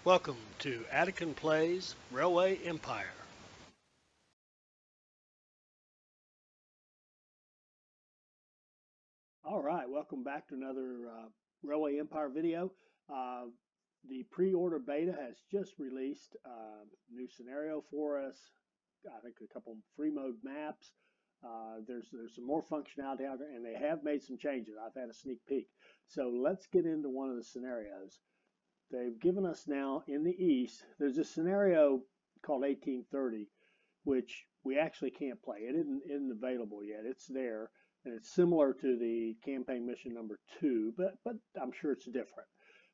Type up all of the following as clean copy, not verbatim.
Welcome to Attican Plays Railway Empire. All right, welcome back to another Railway Empire video. Uh, the pre-order beta has just released a new scenario for us. I think a couple free mode maps. There's some more functionality out there, and they have made some changes. I've had a sneak peek. So let's get into one of the scenarios. They've given us now in the East, there's a scenario called 1830, which we actually can't play. It isn't available yet. It's there, and it's similar to the campaign mission number 2, but I'm sure it's different.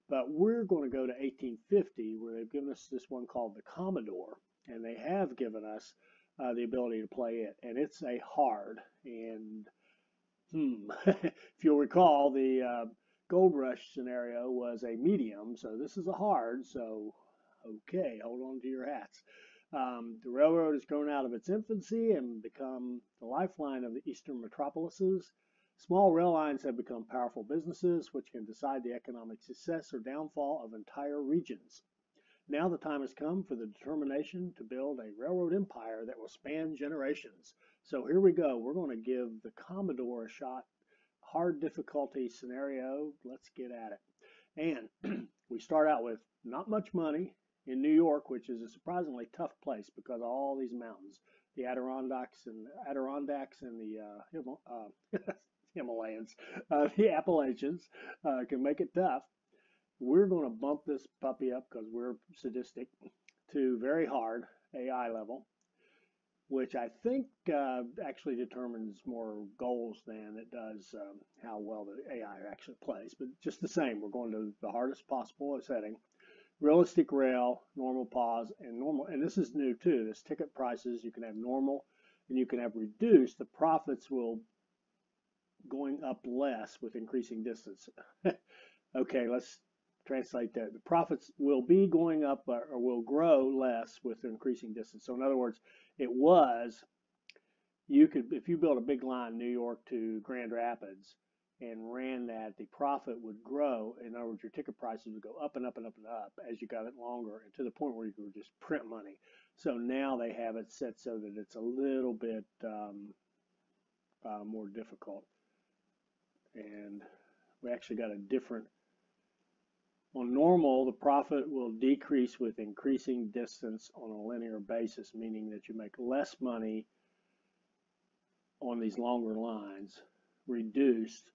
But we're going to go to 1850, where they've given us this one called the Commodore, and they have given us the ability to play it, and it's a hard. And if you'll recall, the Gold Rush scenario was a medium, so this is a hard. So, okay, hold on to your hats. The railroad has grown out of its infancy and become the lifeline of the eastern metropolises. Small rail lines have become powerful businesses which can decide the economic success or downfall of entire regions. Now the time has come for the determination to build a railroad empire that will span generations. So here we go. We're going to give the Commodore a shot. Hard difficulty scenario. Let's get at it. And we start out with not much money in New York, which is a surprisingly tough place because of all these mountains, the Adirondacks and the Himalayas, the Appalachians can make it tough. We're going to bump this puppy up because we're sadistic to very hard AI level, which I think actually determines more goals than it does how well the AI actually plays. But just the same, we're going to the hardest possible setting. Realistic rail, normal pause, and normal. And this is new too. This ticket prices, you can have normal and you can have reduced. The profits will going up less with increasing distance. Okay, let's translate that. The profits will be going up or will grow less with increasing distance. So in other words, it was, you could, if you built a big line New York to Grand Rapids and ran that, the profit would grow. In other words, your ticket prices would go up and up and up and up as you got it longer, and to the point where you could just print money. So now they have it set so that it's a little bit more difficult. And we actually got a different, on normal, the profit will decrease with increasing distance on a linear basis, meaning that you make less money on these longer lines. Reduced,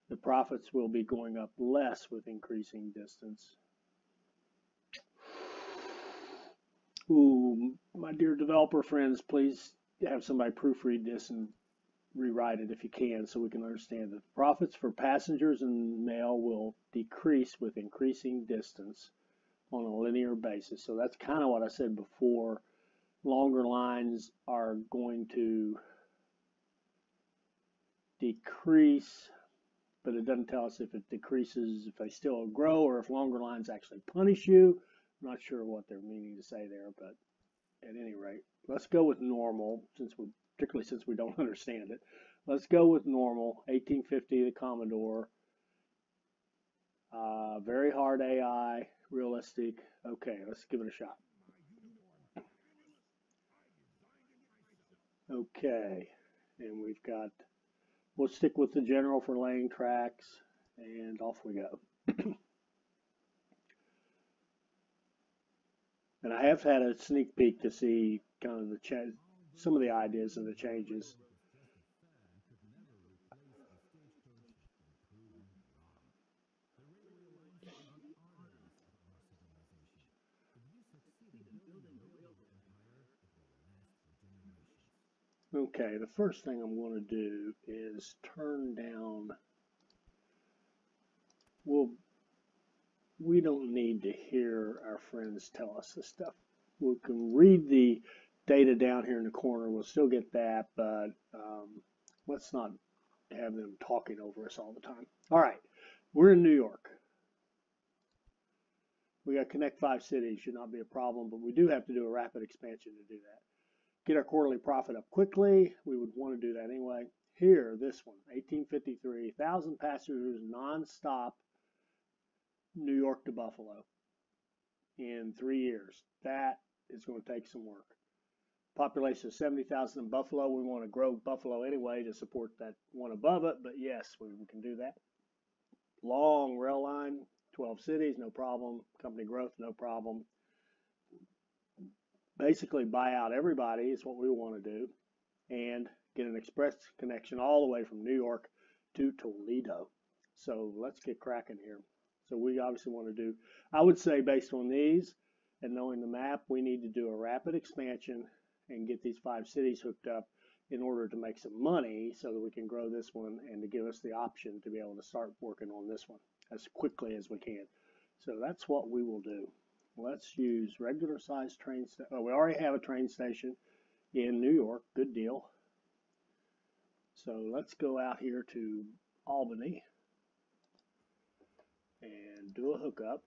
the profits will be going up less with increasing distance. Ooh, my dear developer friends, please have somebody proofread this and rewrite it if you can so we can understand that the profits for passengers and mail will decrease with increasing distance on a linear basis. So that's kind of what I said before. Longer lines are going to decrease, but it doesn't tell us if it decreases, if they still grow, or if longer lines actually punish you. I'm not sure what they're meaning to say there, but at any rate, let's go with normal, particularly since we don't understand it. Let's go with normal, 1850, the Commodore. Very hard AI, realistic. Okay, let's give it a shot. Okay, and we've got, we'll stick with the general for laying tracks, and off we go. And I have had a sneak peek to see kind of some of the ideas and the changes. Okay, the first thing I'm going to do is turn down, we don't need to hear our friends tell us this stuff. We can read the data down here in the corner. We'll still get that, but let's not have them talking over us all the time. All right, we're in New York. We got connect 5 cities, should not be a problem, but we do have to do a rapid expansion to do that. Get our quarterly profit up quickly. We would want to do that anyway. Here, this one, 1853, 1,000 passengers nonstop, New York to Buffalo. in 3 years. That is going to take some work. Population of 70,000 in Buffalo. We want to grow Buffalo anyway to support that one above it, but yes, we can do that. Long rail line, 12 cities, no problem. Company growth, no problem. Basically buy out everybody is what we want to do, and get an express connection all the way from New York to Toledo. So let's get cracking here. So we obviously want to do, I would say based on these and knowing the map, we need to do a rapid expansion and get these 5 cities hooked up in order to make some money so that we can grow this one and to give us the option to be able to start working on this one as quickly as we can. So that's what we will do. Let's use regular size train station. Oh, we already have a train station in New York. Good deal. So let's go out here to Albany and do a hookup.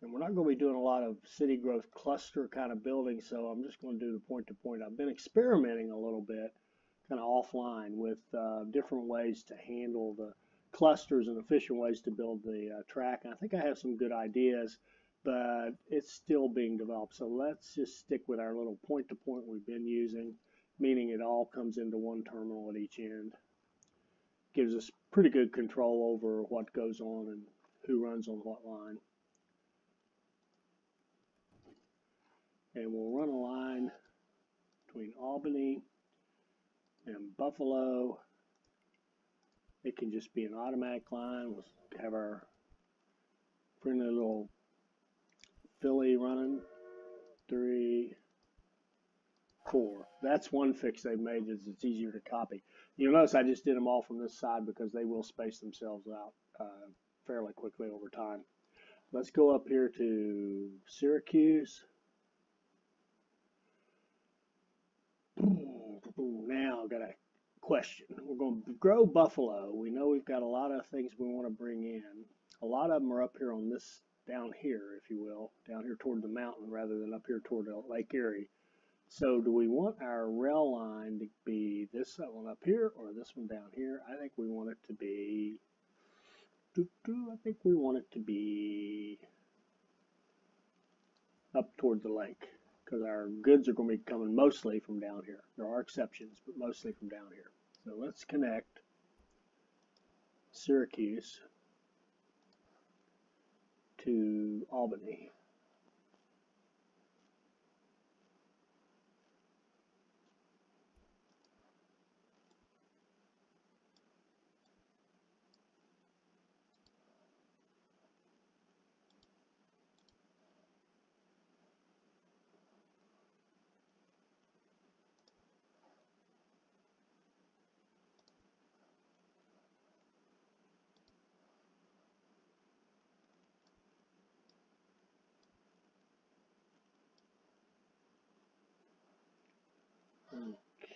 And we're not going to be doing a lot of city growth cluster kind of building, so I'm just going to do the point to point. I've been experimenting a little bit kind of offline with different ways to handle the clusters and efficient ways to build the track. And I think I have some good ideas, but it's still being developed. So let's just stick with our little point to point we've been using, meaning it all comes into one terminal at each end. Gives us pretty good control over what goes on and who runs on what line. And we'll run a line between Albany and Buffalo. It can just be an automatic line. We'll have our friendly little Philly running. 3, 4. That's one fix they've made, is it's easier to copy. You'll notice I just did them all from this side because they will space themselves out fairly quickly over time. Let's go up here to Syracuse. Now I've got a question. We're going to grow Buffalo. We know we've got a lot of things we want to bring in. A lot of them are up here on this, down here, if you will, down here toward the mountain rather than up here toward Lake Erie. So do we want our rail line to be this one up here or this one down here? I think we want it to be, up toward the lake, because our goods are going to be coming mostly from down here. There are exceptions, but mostly from down here. So let's connect Syracuse to Albany.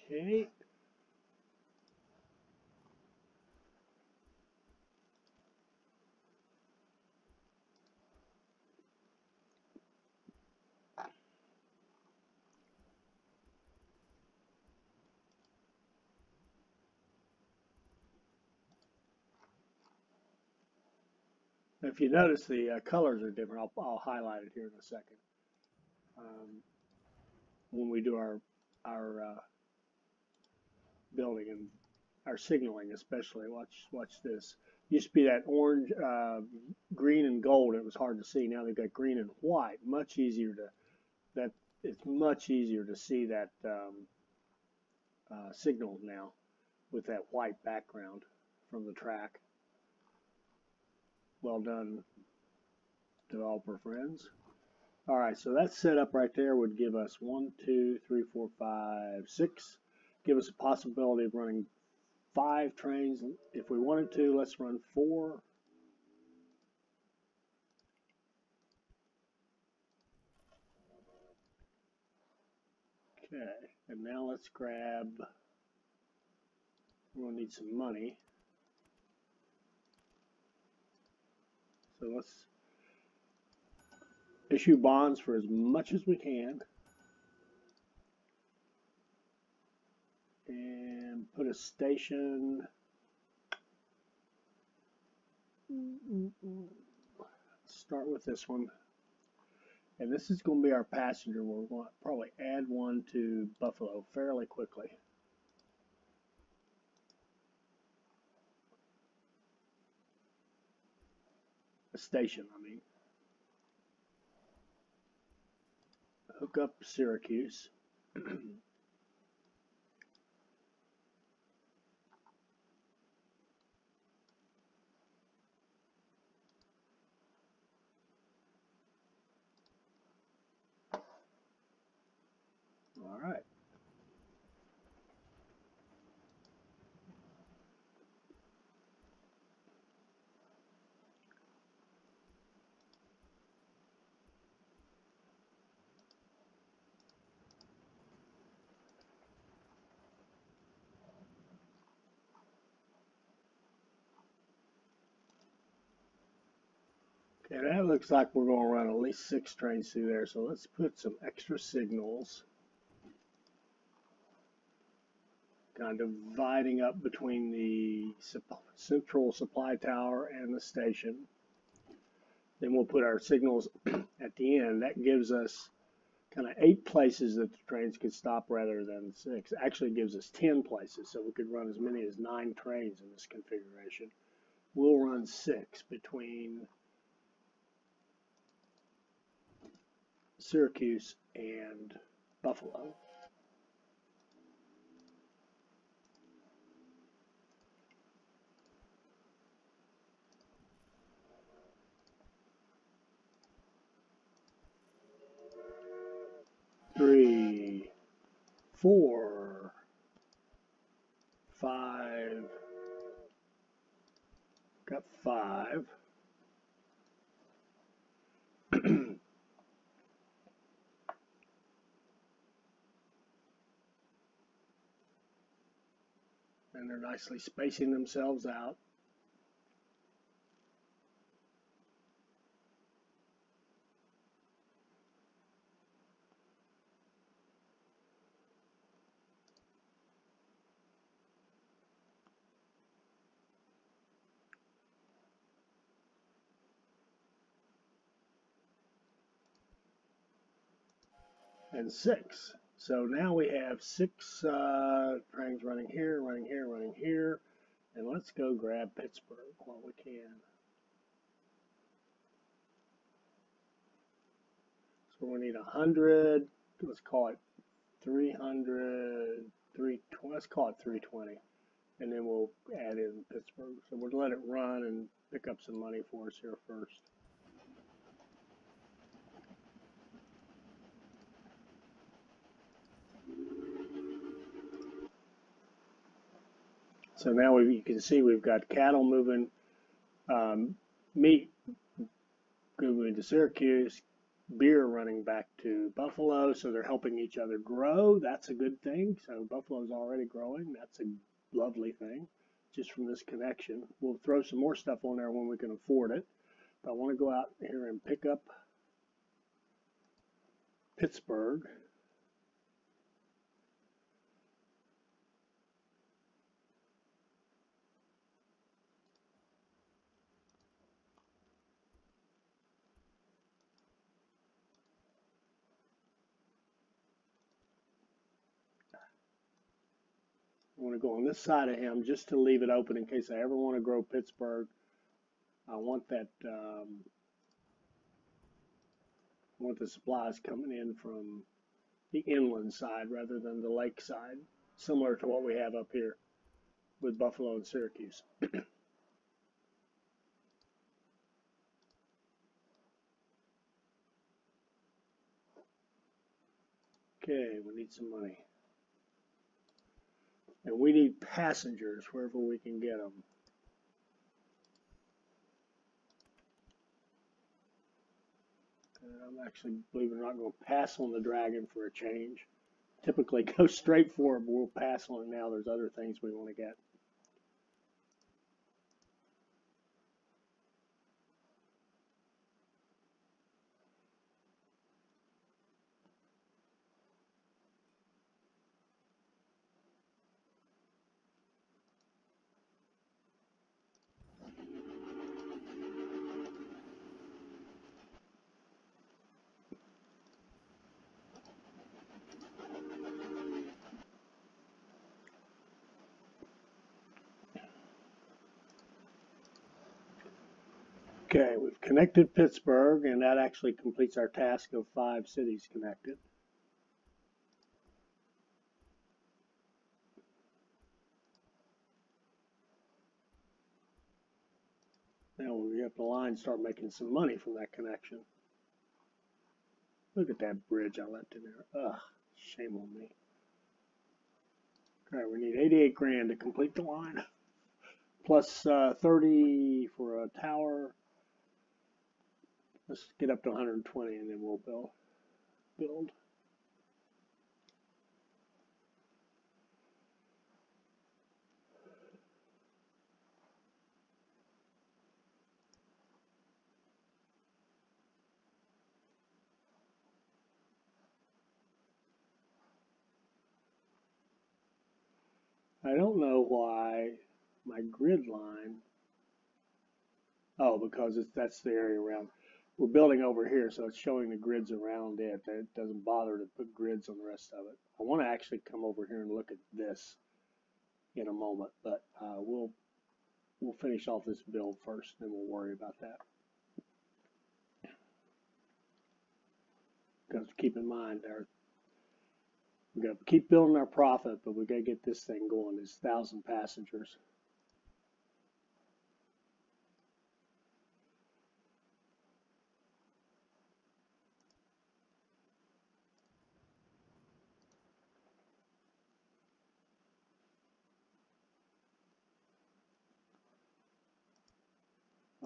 Okay. If you notice, the colors are different. I'll highlight it here in a second. When we do our building and our signaling, especially, watch this. Used to be that orange, green and gold. It was hard to see. Now they've got green and white. Much easier to it's much easier to see that signal now with that white background from the track. Well done, developer friends. All right, so that setup right there would give us 1, 2, 3, 4, 5, 6. Give us a possibility of running 5 trains. If we wanted to, let's run 4. Okay, and now let's grab, we're going to need some money. So let's issue bonds for as much as we can. And put a station. Start with this one. And this is going to be our passenger. We're going to probably add one to Buffalo fairly quickly. A station, I mean. Hook up Syracuse. All right. Okay, that looks like we're going to run at least 6 trains through there. So let's put some extra signals. Kind of dividing up between the central supply tower and the station. Then we'll put our signals at the end. That gives us kind of 8 places that the trains could stop rather than 6. Actually gives us 10 places, so we could run as many as 9 trains in this configuration. We'll run 6 between Syracuse and Buffalo. Three, 4, 5, got 5. And they're nicely spacing themselves out. And 6. So now we have 6 trains running here, running here, running here. And let's go grab Pittsburgh while we can. So we need 100. Let's call it 300, 320. Let's call it 320. And then we'll add in Pittsburgh. So we'll let it run and pick up some money for us here first. So now you can see we've got cattle moving, meat moving to Syracuse, beer running back to Buffalo. So they're helping each other grow. That's a good thing. So Buffalo's already growing. That's a lovely thing just from this connection. We'll throw some more stuff on there when we can afford it. But I want to go out here and pick up Pittsburgh. I want to go on this side of him just to leave it open in case I ever want to grow Pittsburgh. I want that. I want the supplies coming in from the inland side rather than the lake side, similar to what we have up here with Buffalo and Syracuse. Okay, we need some money. And we need passengers wherever we can get them. And I'm actually, believe it or not, going to pass on the Dragon for a change. Typically go straight for it, but we'll pass on it now. There's other things we want to get. Okay, we've connected Pittsburgh, and that actually completes our task of 5 cities connected. Now we have the line start making some money from that connection. Look at that bridge I left in there. Ugh, shame on me. Okay, we need 88 grand to complete the line, plus 30 for a tower. Let's get up to 120 and then we'll build. I don't know why my grid line, oh, because that's the area around. We're building over here, so it's showing the grids around it. It doesn't bother to put grids on the rest of it. I want to actually come over here and look at this in a moment, but we'll finish off this build first, then we'll worry about that. Because keep in mind, we got to keep building our profit, but we got to get this thing going. It's 1,000 passengers.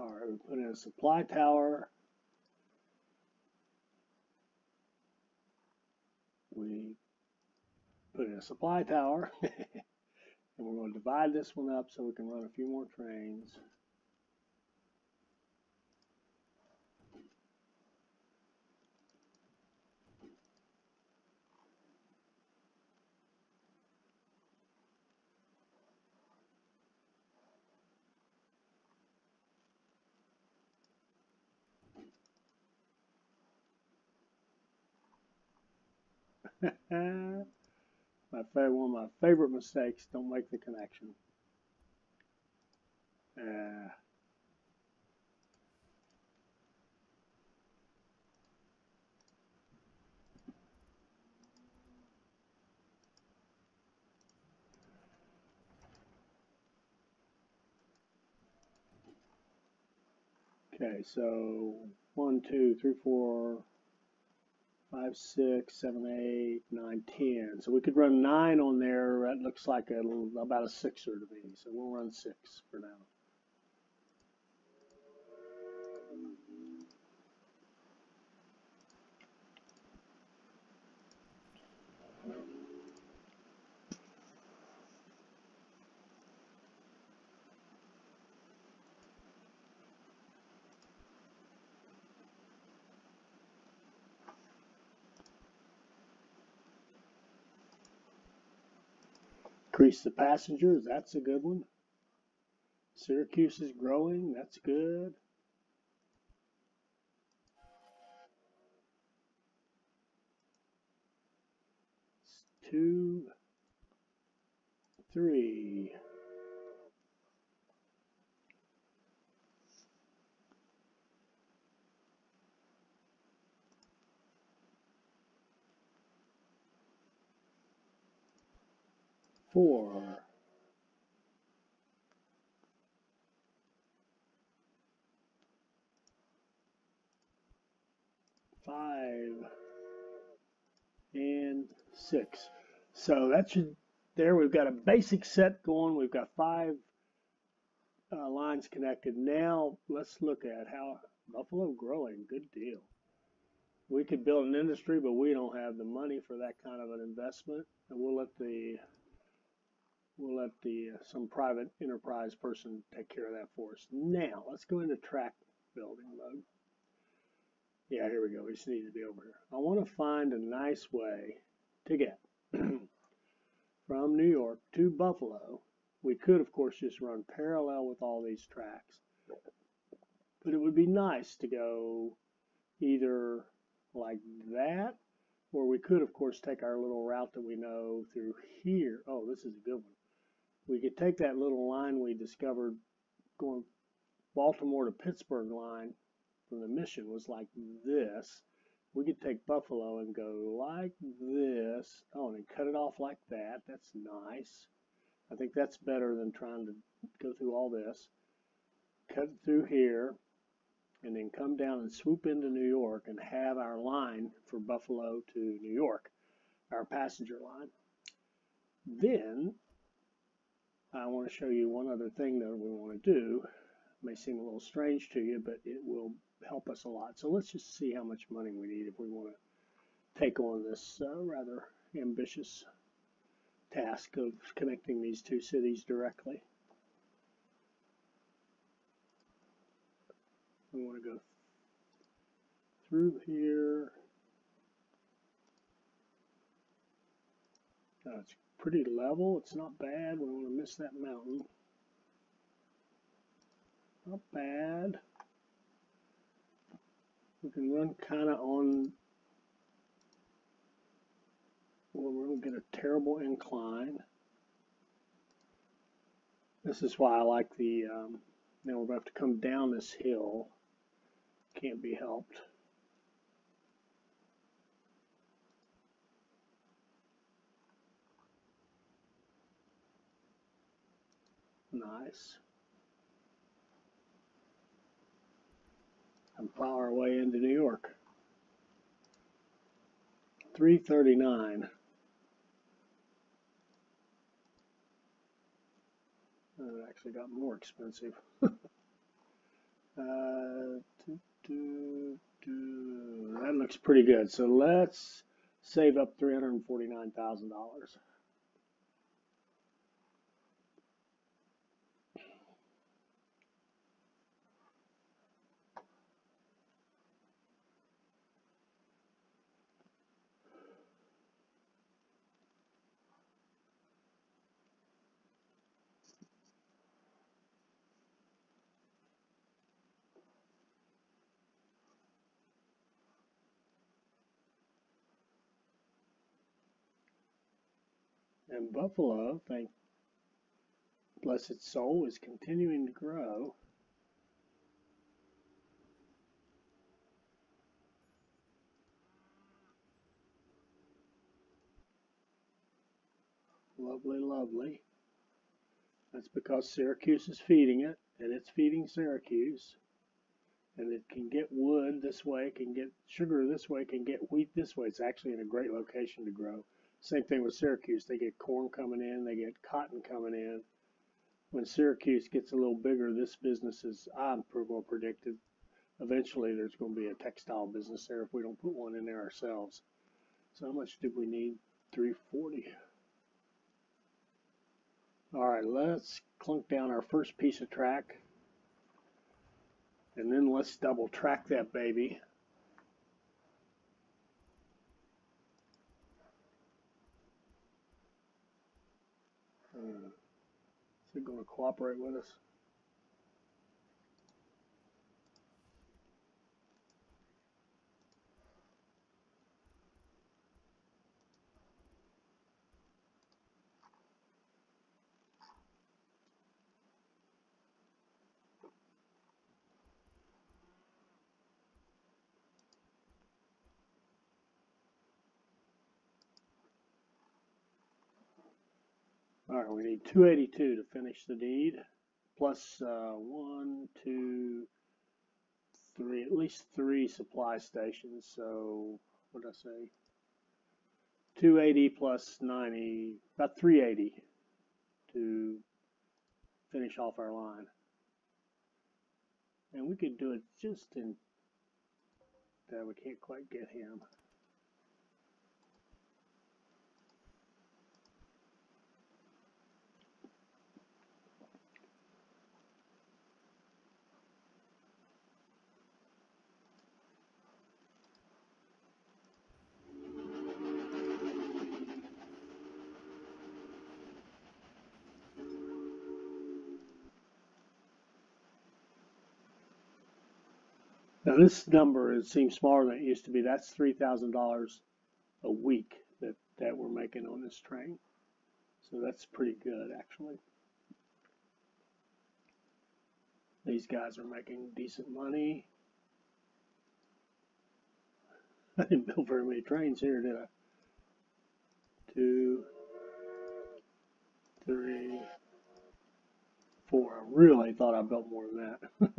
All right, we put in a supply tower. We put in a supply tower. And we're going to divide this one up so we can run a few more trains. One of my favorite mistakes, don't make the connection. Okay, so 1, 2, 3, 4, 5, 6, 7, 8, 9, 10. So we could run 9 on there. That looks like about a 6er to me. So we'll run 6 for now. Increase the passengers, that's a good one. Syracuse is growing, that's good. It's 2, 3. Four. 5 and 6. So that should, there we've got a basic set going. We've got 5 lines connected. Now let's look at how Buffalo growing, good deal. We could build an industry, but we don't have the money for that kind of an investment. And we'll let some private enterprise person take care of that for us. Now let's go into track building mode. Yeah, here we go. We just need to be over here. I want to find a nice way to get from New York to Buffalo. We could, of course, just run parallel with all these tracks. But it would be nice to go either like that, or we could, of course, take our little route that we know through here. Oh, this is a good one. We could take that little line we discovered going Baltimore to Pittsburgh line from the Mission was like this. We could take Buffalo and go like this. Oh, and cut it off like that. That's nice. I think that's better than trying to go through all this. Cut it through here, and then come down and swoop into New York and have our line for Buffalo to New York, our passenger line. Then I want to show you one other thing that we want to do. It may seem a little strange to you, but it will help us a lot. So let's just see how much money we need if we want to take on this rather ambitious task of connecting these two cities directly. We want to go through here. It's pretty level. It's not bad. We want to miss that mountain. Not bad. We can run kind of on. Well, we're going to get a terrible incline. This is why I like the. Now we're going to have to come down this hill. Can't be helped. Nice. And plow our way into New York. 339. It actually got more expensive. That looks pretty good. So let's save up $349,000. And Buffalo, thank bless its soul, is continuing to grow. Lovely, lovely. That's because Syracuse is feeding it, and it's feeding Syracuse. And it can get wood this way, can get sugar this way, can get wheat this way. It's actually in a great location to grow. Same thing with Syracuse. They get corn coming in, they get cotton coming in. When Syracuse gets a little bigger, this business is, I'm going to predict it, eventually there's going to be a textile business there if we don't put one in there ourselves. So how much did we need? 340. All right, let's clunk down our first piece of track. And then let's double track that baby. Is it going to cooperate with us? All right, we need 282 to finish the deed, plus 1, 2, 3, at least 3 supply stations. So what did I say? 280 plus 90, about 380 to finish off our line. And we could do it just in that. We can't quite get him. Now this number seems smaller than it used to be. That's $3,000 a week that we're making on this train. So that's pretty good actually. These guys are making decent money. I didn't build very many trains here, did I? 2, 3, 4. I really thought I built more than that.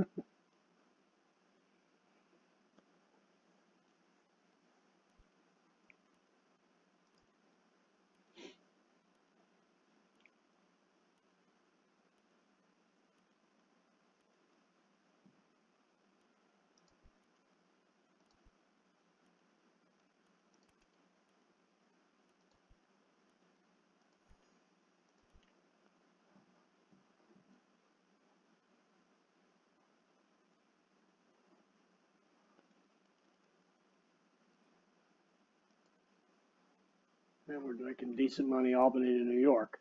And we're making decent money Albany to New York.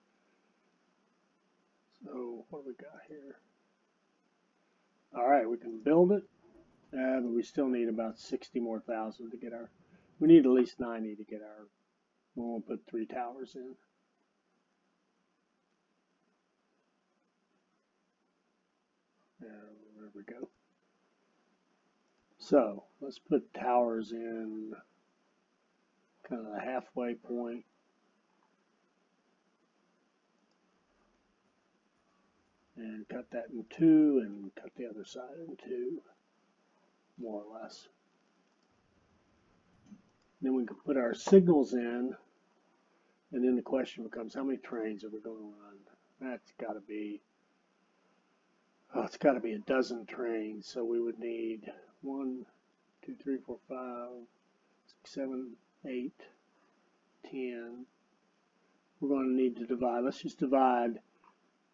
So what do we got here? All right, we can build it, but we still need about 60 more thousand to get our. We need at least 90 to get our. We'll put 3 towers in. There we go. So let's put towers in kind of the halfway point. And cut that in 2 and cut the other side in 2, more or less. Then we can put our signals in, and then the question becomes, how many trains are we going to run? That's got to be, it's got to be a dozen trains. So we would need 1, 2, 3, 4, 5, 6, 7, 8, 10. We're going to need to divide. Let's just divide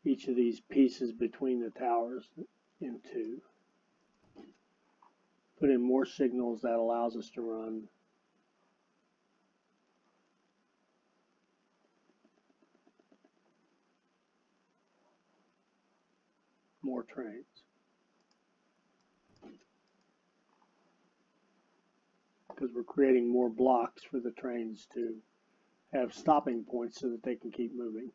each of these pieces between the towers in 2. Put in more signals. That allows us to run more trains. Because we're creating more blocks for the trains to have stopping points so that they can keep moving.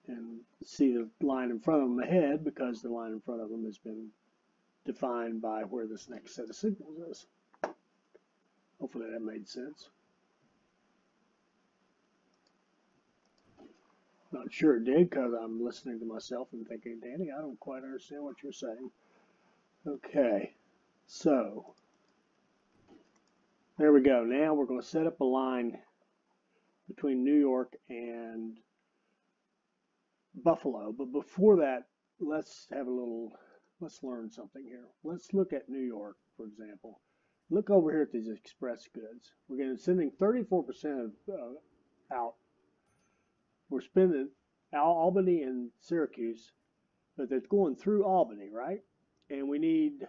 And see the line in front of them ahead, because the line in front of them has been defined by where this next set of signals is. Hopefully that made sense. Not sure it did, because I'm listening to myself and thinking, Danny, I don't quite understand what you're saying. Okay, so there we go. Now we're going to set up a line between New York and Buffalo. But before that, let's learn something here. Let's look at New York, for example. Look over here at these express goods. We're sending 34% out. We're spending Albany and Syracuse, but they're going through Albany, right? And we need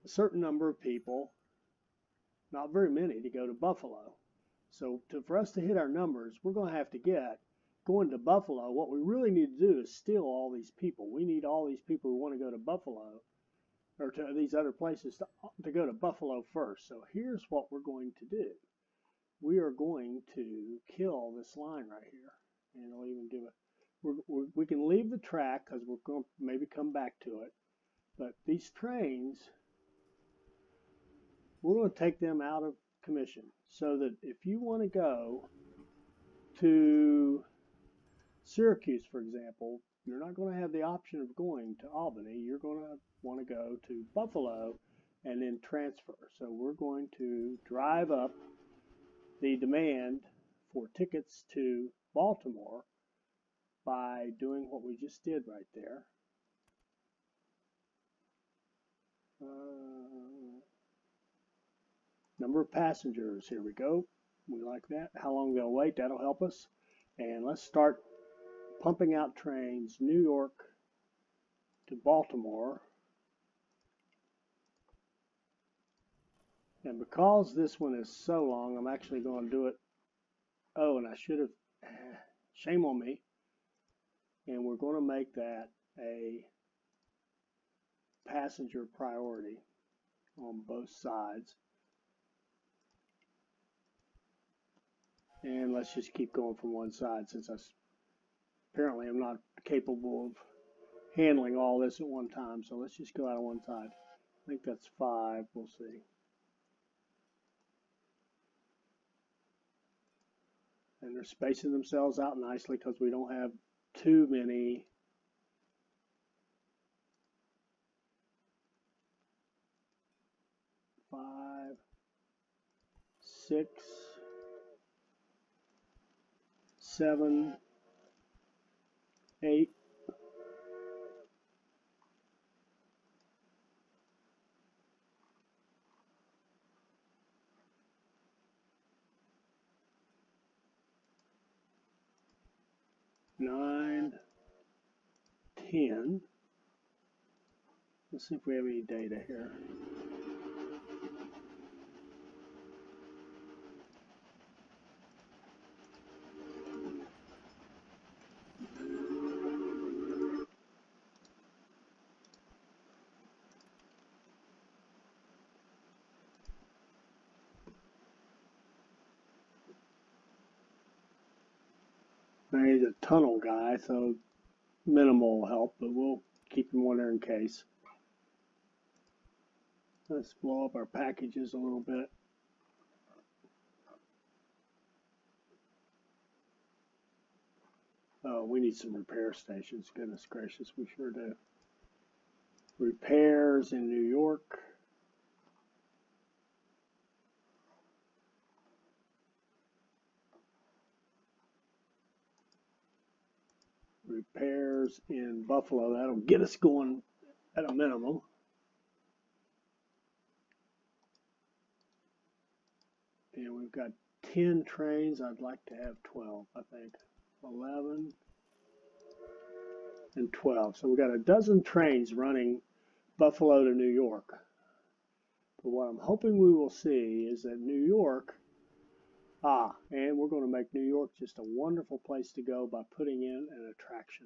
a certain number of people, not very many, to go to Buffalo. So for us to hit our numbers, we're going to have to get going to Buffalo. What we really need to do is steal all these people. We need all these people who want to go to Buffalo, or to these other places, to go to Buffalo first. So here's what we're going to do. We are going to kill this line right here. And it'll even give it, we can leave the track because we're going to maybe come back to it. But these trains, we're going to take them out of commission, so that if you want to go to Syracuse, for example, you're not going to have the option of going to Albany. You're going to want to go to Buffalo and then transfer. So we're going to drive up the demand for tickets to Baltimore by doing what we just did right there. Number of passengers, here we go. We like that. How long they'll wait, that'll help us. And let's start pumping out trains, New York to Baltimore. And because this one is so long, I'm actually going to do it. Oh, and I should have, shame on me. And we're going to make that a passenger priority on both sides. And let's just keep going from one side, since I apparently I'm not capable of handling all this at one time. So let's just go out on one side. I think that's 5. We'll see. And they're spacing themselves out nicely because we don't have too many. Five, 6, 7, 8. Nine, 10. Let's see if we have any data here. He's a tunnel guy, so minimal help, but we'll keep him on there in case. Let's blow up our packages a little bit. Oh, we need some repair stations. Goodness gracious, we sure do. Repairs in New York. Repairs in Buffalo. That'll get us going at a minimum. And we've got 10 trains. I'd like to have 12, I think. 11 and 12. So we've got a dozen trains running Buffalo to New York. But what I'm hoping we will see is that New York, and we're going to make New York just a wonderful place to go by putting in an attraction.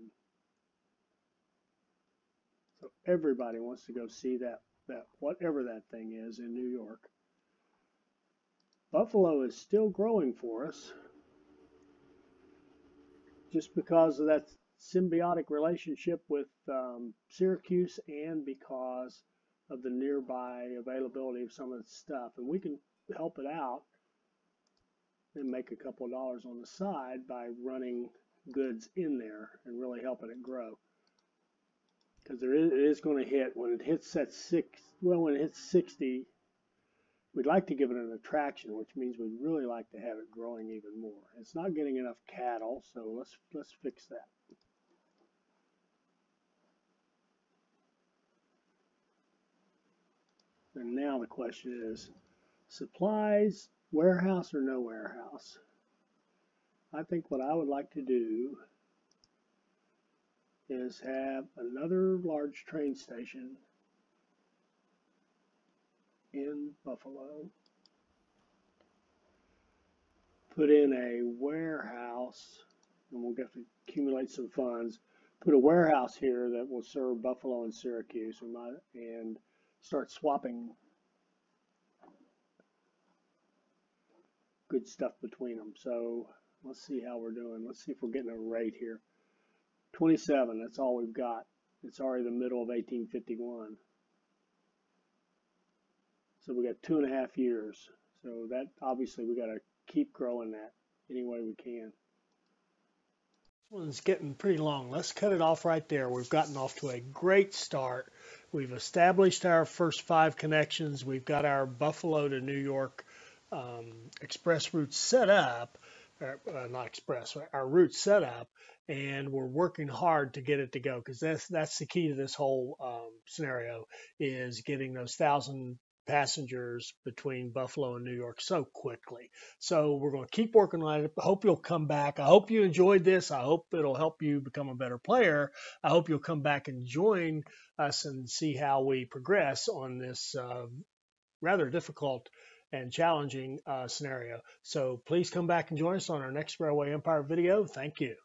So everybody wants to go see that whatever that thing is in New York. Buffalo is still growing for us just because of that symbiotic relationship with Syracuse and because of the nearby availability of some of the stuff. And we can help it out and make a couple of dollars on the side by running goods in there and really helping it grow. Because it is going to hit when it hits that when it hits 60. We'd like to give it an attraction, which means we'd really like to have it growing even more. It's not getting enough cattle, so let's fix that. And now the question is, supplies, warehouse or no warehouse? I think what I would like to do is have another large train station in Buffalo, put in a warehouse, and we'll have to accumulate some funds, put a warehouse here that will serve Buffalo and Syracuse, and start swapping good stuff between them. So let's see how we're doing. Let's see if we're getting a rate here. 27, that's all we've got. It's already the middle of 1851. So we got 2.5 years. So that obviously we got to keep growing that any way we can. This one's getting pretty long. Let's cut it off right there. We've gotten off to a great start. We've established our first 5 connections. We've got our Buffalo to New York express route set up. Not express, our route set up, and we're working hard to get it to go, because that's the key to this whole scenario, is getting those 1,000 passengers between Buffalo and New York so quickly. So we're going to keep working on it. I hope you'll come back. I hope you enjoyed this. I hope it'll help you become a better player. I hope you'll come back and join us and see how we progress on this rather difficult and challenging scenario. So please come back and join us on our next Railway Empire video. Thank you.